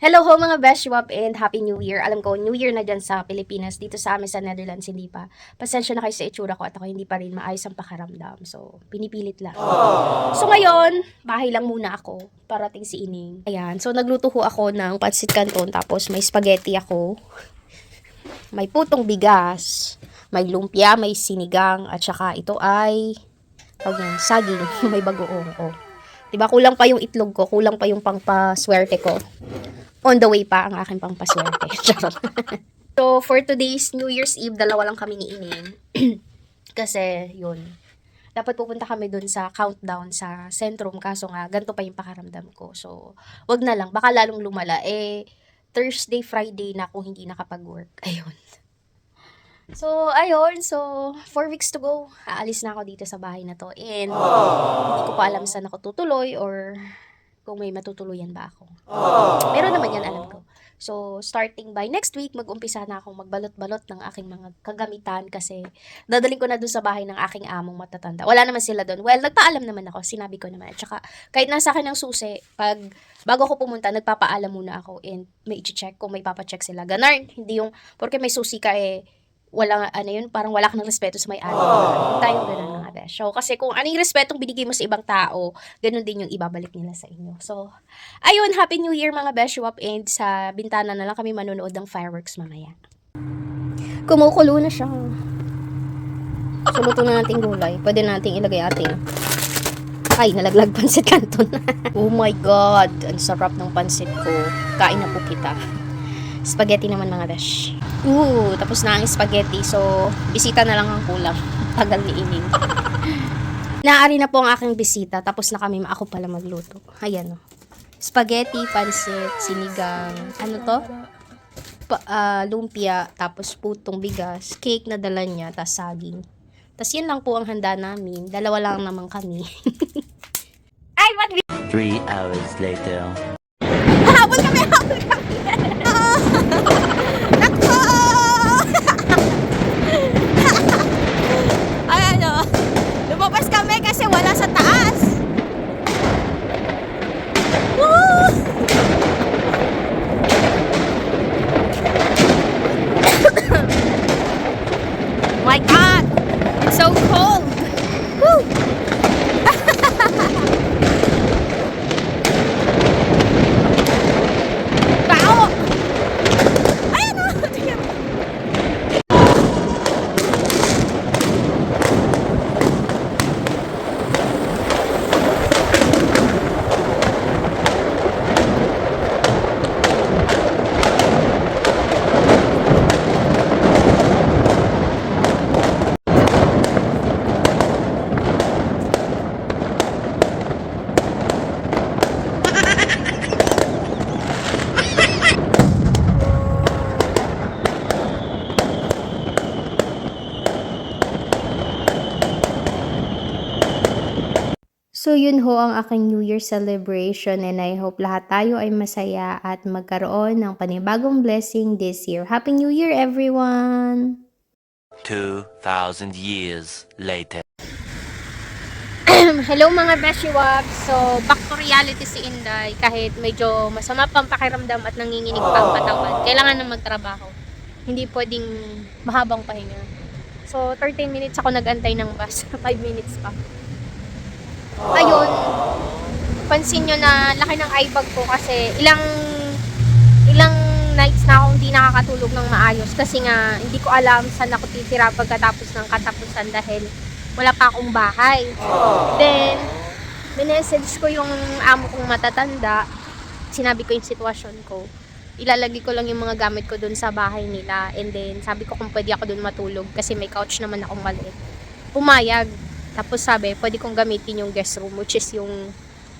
Hello ho mga Beshwap and Happy New Year. Alam ko, New Year na dyan sa Pilipinas. Dito sa amin sa Netherlands, hindi pa. Pasensya na kayo sa itsura ko at ako hindi pa rin maayos ang pakaramdam. So, pinipilit lang. So ngayon, bahay lang muna ako. Parating si Ining. Ayan. So, nagluto ho ako ng pancit canton. Tapos, may spaghetti ako. May putong bigas. May lumpia, may sinigang. At saka, ito ay saging. May bagoong. Oh. Diba, kulang pa yung itlog ko. Kulang pa yung pangpaswerte ko. On the way pa ang aking pangpaswerte. Charot. So, for today's New Year's Eve, dalawa lang kami ni Ining. Kasi, yun. Dapat pupunta kami dun sa countdown sa Centrum. Kaso nga, ganito pa yung pakaramdam ko. So, wag na lang. Baka lalong lumala. Thursday, Friday na ako hindi nakapag-work. Ayun. So, ayun. So, 4 weeks to go. Aalis na ako dito sa bahay na to. And, hindi ko pa alam saan ako tutuloy or kung may matutuluyan ba ako. Meron naman yan, alam ko. So, starting by next week, mag-umpisa na akong magbalot-balot ng aking mga kagamitan kasi dadaling ko na doon sa bahay ng aking among matatanda. Wala naman sila doon. Well, nagpaalam naman ako. Sinabi ko naman. At saka, kahit nasa akin ng susi, bago ako pumunta, nagpapaalam muna ako and may i-check kung may papacheck sila. Ganun. Hindi yung, porque may susi ka walang, parang wala kang respeto sa may-ari. Tayo ganun mga besh. So, kasi kung anong respetong binigay mo sa ibang tao, ganun din yung ibabalik nila sa inyo. So, ayun, Happy New Year mga Beshwap, and sa bintana na lang kami manonood ng fireworks mamaya. Kumukulo na siya. So, luto na nating gulay. Pwede nating ilagay ating nalaglag pancit canton. Oh my God, ang sarap ng pancit ko. Kain na po kita. Spaghetti naman mga besh. Tapos na ang spaghetti. So, bisita na lang ang kulang. Tagal ni Ining. Naari na po ang aking bisita. Tapos na kami, ako pala magluto. Ayan o. Spaghetti, pansit, sinigang. Ano to? Lumpia. Tapos putong bigas. Cake na dala niya. Tapos saging. Tapos yun lang po ang handa namin. Dalawa lang naman kami. 3 hours later. Habol kami! Lumabas kami kasi wala sa taas. Woo! My God! It's so cold! Woo! Bao! Ayan o! So yun ho ang aking New Year celebration, and I hope lahat tayo ay masaya at magkaroon ng panibagong blessing this year. Happy New Year everyone! 2,000 years later. Hello mga Beshiwap! So back to reality si Inday. Kahit medyo masama pang pakiramdam at nanginginig pa ang katawan, kailangan na magtrabaho. Hindi pwedeng mahabang pahinga. So 13 minutes ako nag-antay ng bus. 5 minutes pa. Ayun, pansin nyo na laki ng eye bag ko kasi ilang nights na akong hindi nakakatulog ng maayos kasi nga hindi ko alam saan ako titira pagkatapos ng katapusan dahil wala pa akong bahay. Then, minessage ko yung amo kong matatanda, sinabi ko yung sitwasyon ko. Ilalagay ko lang yung mga gamit ko dun sa bahay nila, and then sabi ko kung pwede ako dun matulog kasi may couch naman akong maliit. Pumayag. Tapos sabi, pwede kong gamitin yung guest room, which is yung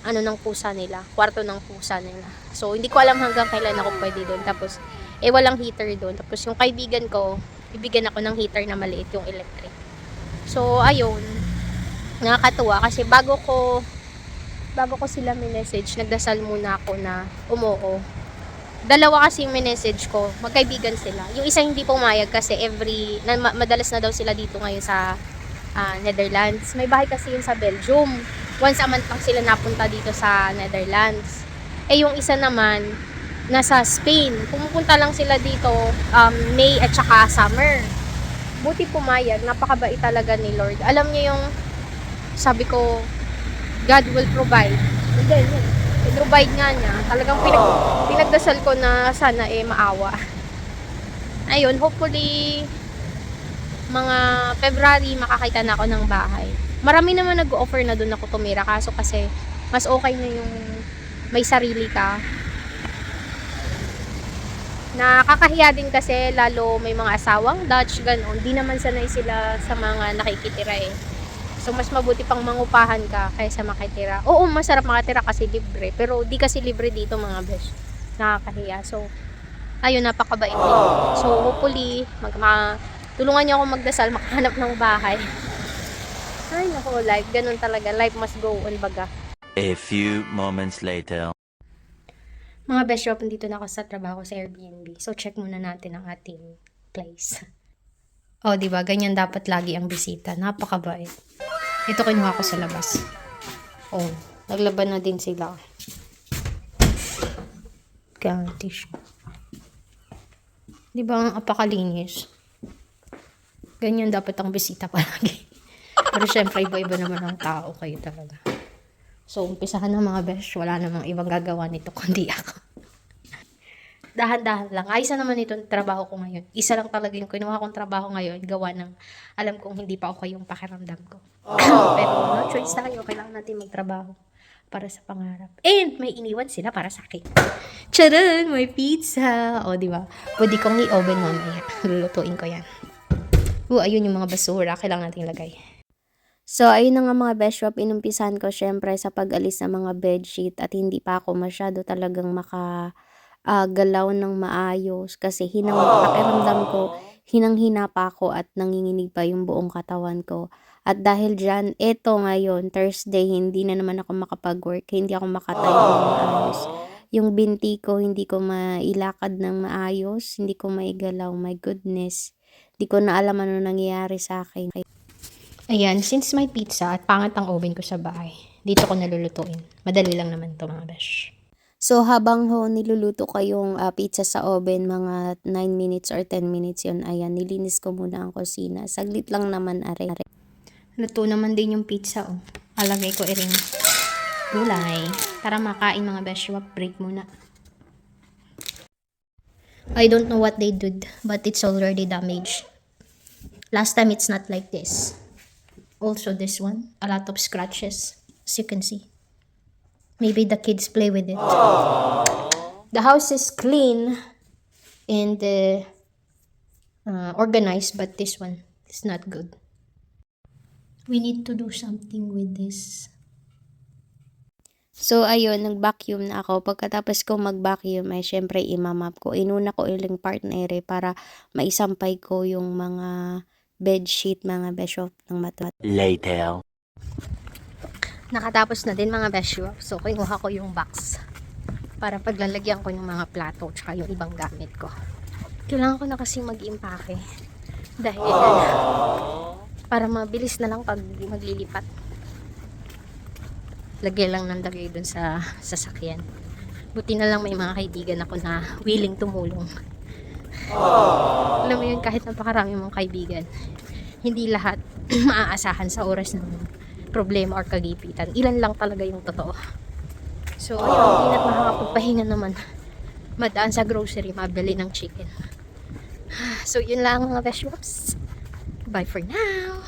ng pusa nila, kwarto ng pusa nila. So, hindi ko alam hanggang kailan ako pwede doon. Tapos, walang heater doon. Tapos, yung kaibigan ko, bibigyan ako ng heater na maliit, yung electric. So, ayun, nakakatuwa kasi bago ko sila minessage, nagdasal muna ako na umuo. Dalawa kasi yung minessage ko, magkaibigan sila. Yung isa hindi pumayag kasi madalas na daw sila dito ngayon sa Netherlands. May bahay kasi yun sa Belgium. Once a month lang sila napunta dito sa Netherlands. Yung isa naman, nasa Spain. Pumupunta lang sila dito May at saka summer. Buti pumayag, napakabait talaga ni Lord. Alam niyo yung sabi ko, God will provide. And then, provide nga niya. Talagang pinagdasal ko na sana maawa. Ayun, hopefully mga February makakita na ako ng bahay. Marami naman nag-offer na doon ako tumira, kaso kasi mas okay na yung may sarili ka. Nakakahiya din kasi lalo may mga asawang Dutch, gano'n. Di naman sanay sila sa mga nakikitira eh. So, mas mabuti pang mangupahan ka kaysa makitira. Oo, masarap makatira kasi libre. Pero di kasi libre dito mga besh. Nakakahiya. So, ayun, napakabait din. So, hopefully, tulungan niyo ako magdasal, makahanap ng bahay. Ay, naku, life. Ganun talaga. Life must go on baga. A few moments later. Mga best shop, dito na ako sa trabaho sa Airbnb. So, check muna natin ang ating place. Oh, di ba? Ganyan dapat lagi ang bisita. Napakabait. Ito kinuha ko sa labas. Oh, naglaban na din sila. Kaya tissue. Di ba ang apakalinis? Ganyan dapat ang bisita palagi. Pero syempre, iba-iba naman ang tao kayo talaga. So, umpisahan na mga besh. Wala namang ibang gagawa nito kundi ako. Dahan-dahan lang. Ayos na naman itong trabaho ko ngayon. Isa lang talaga yung kinuha kong trabaho ngayon. Gawa ng alam kong hindi pa okay yung pakiramdam ko. Pero no choice tayo. Kailangan natin magtrabaho para sa pangarap. And may iniwan sila para sa akin. Charan! May pizza! O, di ba? Pwede kong i-oven mamaya. Lulutuin ko yan. Ayun yung mga basura. Kailangan natin ilagay. So, ayun na nga mga best shop, inumpisan ko syempre sa pag-alis ng mga bedsheet at hindi pa ako masyado talagang galaw ng maayos kasi pakiramdam ko, hinang-hina pa ako at nanginginig pa yung buong katawan ko. At dahil dyan, eto ngayon, Thursday, hindi na naman ako makapag-work, hindi ako makatayo ng maayos. Yung binti ko, hindi ko mailakad ng maayos, hindi ko maigalaw, my goodness. Hindi ko na alam ano nangyayari sa akin. Ayan, since may pizza at pangat ang oven ko sa bahay, dito ko nalulutuin. Madali lang naman to mga besh. So, habang niluluto ko yung pizza sa oven, mga 9 minutes or 10 minutes yun, ayan, nilinis ko muna ang kusina. Saglit lang naman, are. Luto naman din yung pizza, oh. Alagay ko rin gulay. Tara makain mga besh, break muna. I don't know what they did, but it's already damaged. Last time, it's not like this. Also, this one, a lot of scratches, as you can see. Maybe the kids play with it. The house is clean and organized, but this one is not good. We need to do something with this. So, ayun, nag-vacuum na ako. Pagkatapos ko mag-vacuum, ay syempre imamap ko. Inuna ko ilang part na ere para maisampay ko yung mga bedsheet, mga beshop ng matwa. Later. Nakatapos na din mga beshop. So, kinuha ko yung box para paglalagyan ko yung mga plato tsaka yung ibang gamit ko. Kailangan ko na kasi mag-impake dahil para mabilis na lang pag maglilipat. Lagay lang ng lagay dun sa sasakyan. Buti na lang may mga kaibigan ako na willing tumulong. Alam mo yun, kahit napakarami mong kaibigan, hindi lahat maaasahan sa oras ng problema or kagipitan. Ilan lang talaga yung totoo. So, ayun, hindi na't makakapagpahinga naman. Madaan sa grocery, mabili ng chicken. So, yun lang mga best shops. Bye for now!